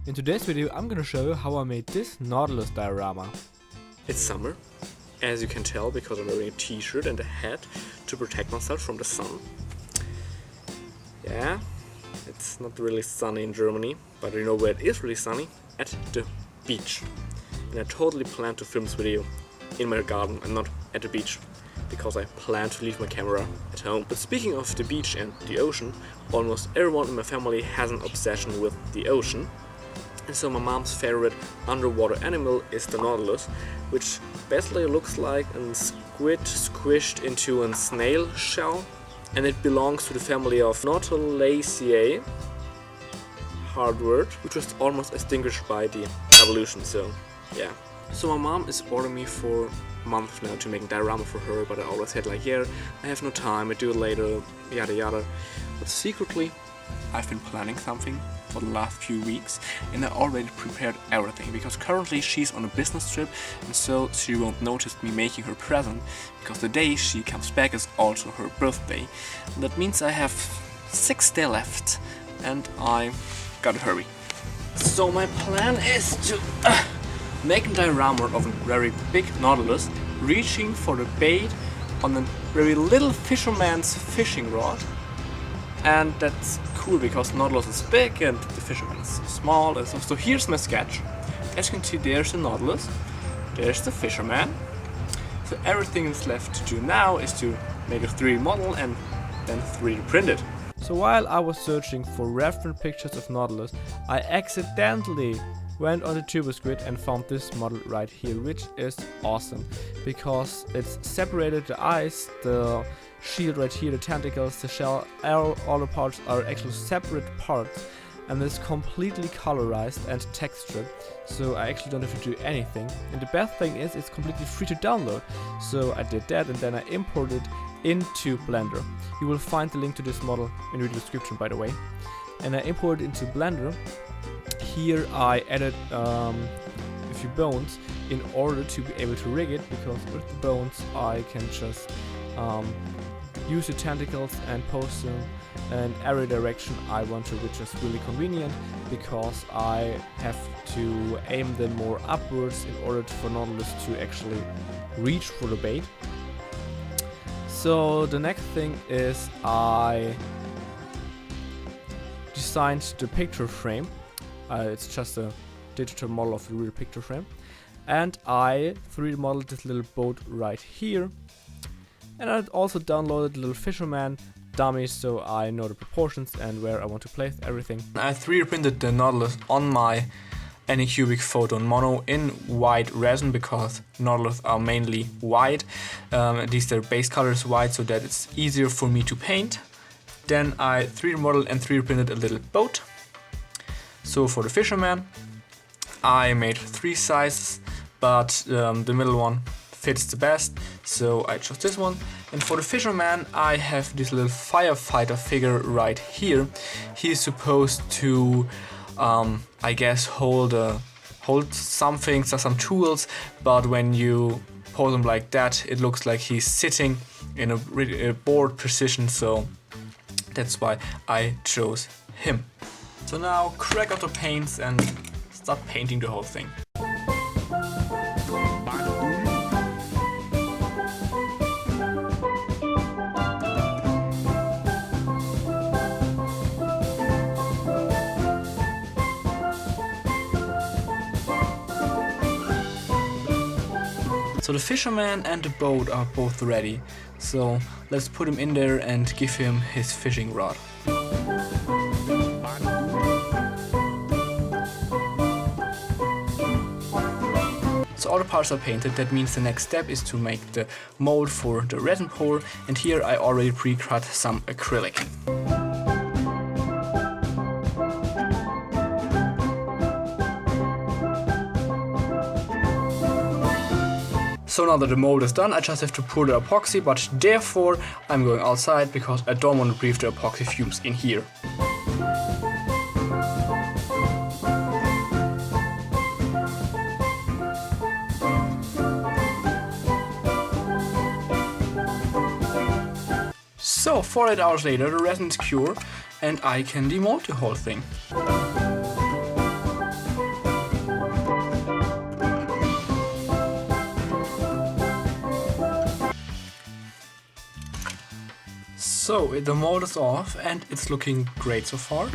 In today's video I'm gonna show you how I made this Nautilus diorama. It's summer, as you can tell, because I'm wearing a t-shirt and a hat to protect myself from the sun. Yeah, it's not really sunny in Germany, but you know where it is really sunny? At the beach. And I totally plan to film this video in my garden and not at the beach, because I plan to leave my camera at home. But speaking of the beach and the ocean, almost everyone in my family has an obsession with the ocean. And so my mom's favorite underwater animal is the Nautilus, which basically looks like a squid squished into a snail shell, and it belongs to the family of Nautilaceae, hard word, which was almost extinguished by the evolution, so yeah. So my mom is ordering me for a month now to make a diorama for her, but I always said like, yeah, I have no time, I do it later, yada yada. But secretly, I've been planning something for the last few weeks, and I already prepared everything, because currently she's on a business trip, and so she won't notice me making her present, because the day she comes back is also her birthday. And that means I have 6 days left, and I gotta hurry. So my plan is to make a diorama of a very big Nautilus reaching for the bait on a very little fisherman's fishing rod. And that's cool because Nautilus is big and the fisherman is small. And so here's my sketch. As you can see, there's the Nautilus, there's the fisherman. So everything that's left to do now is to make a 3D model and then 3D print it. So while I was searching for reference pictures of Nautilus, I accidentally went on the TurboSquid and found this model right here, which is awesome because it's separated. The eyes, the shield right here, the tentacles, the shell, all the parts are actually separate parts, and it's completely colorized and textured, so I actually don't have to do anything. And the best thing is it's completely free to download, so I did that and then I imported into Blender. You will find the link to this model in the description, by the way. And I imported into Blender. Here I added a few bones in order to be able to rig it, because with the bones I can just use the tentacles and post them in every direction I want to, which is really convenient because I have to aim them more upwards in order for Nautilus to actually reach for the bait. So the next thing is I designed the picture frame. It's just a digital model of the real picture frame, and I 3D modeled this little boat right here. And I also downloaded the little fisherman dummy, so I know the proportions and where I want to place everything. I 3D printed the Nautilus on my Anycubic Photon Mono in white resin, because Nautilus are mainly white. At least their base color is white, so that it's easier for me to paint. Then I 3D modeled and 3D printed a little boat. So for the fisherman, I made 3 sizes, but the middle one fits the best, so I chose this one. And for the fisherman, I have this little firefighter figure right here. He's supposed to, I guess, hold something, so some tools, but when you pose him like that, it looks like he's sitting in a board position, so that's why I chose him. So now crack out the paints and start painting the whole thing. So the fisherman and the boat are both ready, so let's put him in there and give him his fishing rod. So all the parts are painted. That means the next step is to make the mold for the resin pour, and here I already pre-cut some acrylic. So now that the mold is done, I just have to pour the epoxy, but therefore I'm going outside because I don't want to breathe the epoxy fumes in here. So 48 hours later the resin is cured and I can demold the whole thing. So the mold is off and it's looking great so far.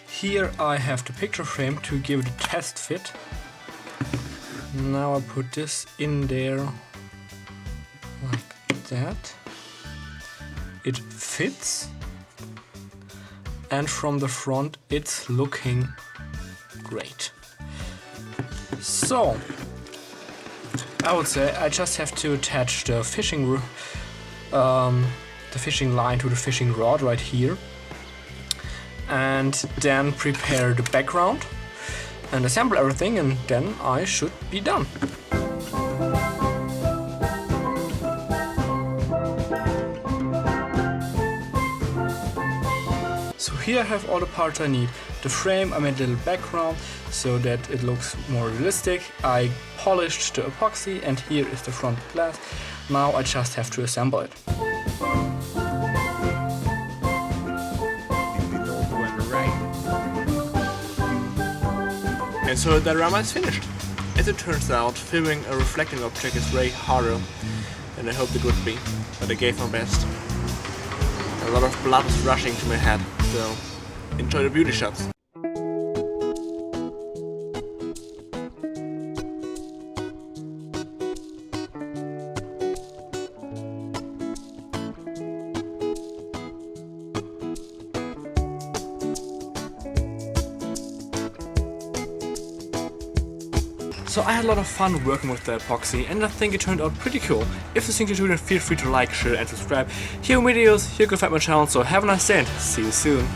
Here I have the picture frame to give it a test fit. Now I put this in there like that. It fits, and from the front it's looking great. So I would say I just have to attach the fishing line to the fishing rod right here, and then prepare the background and assemble everything, and then I should be done. So here I have all the parts I need. The frame, I made a little background so that it looks more realistic. I polished the epoxy, and here is the front glass. Now I just have to assemble it. And so the diorama is finished. As it turns out, filming a reflecting object is way harder than I hoped it would be, but I gave my best. A lot of blood was rushing to my head, so enjoy the beauty shots. So I had a lot of fun working with the epoxy, and I think it turned out pretty cool. If you think you do, then feel free to like, share and subscribe. Here are videos, here you can find my channel, so have a nice day and see you soon.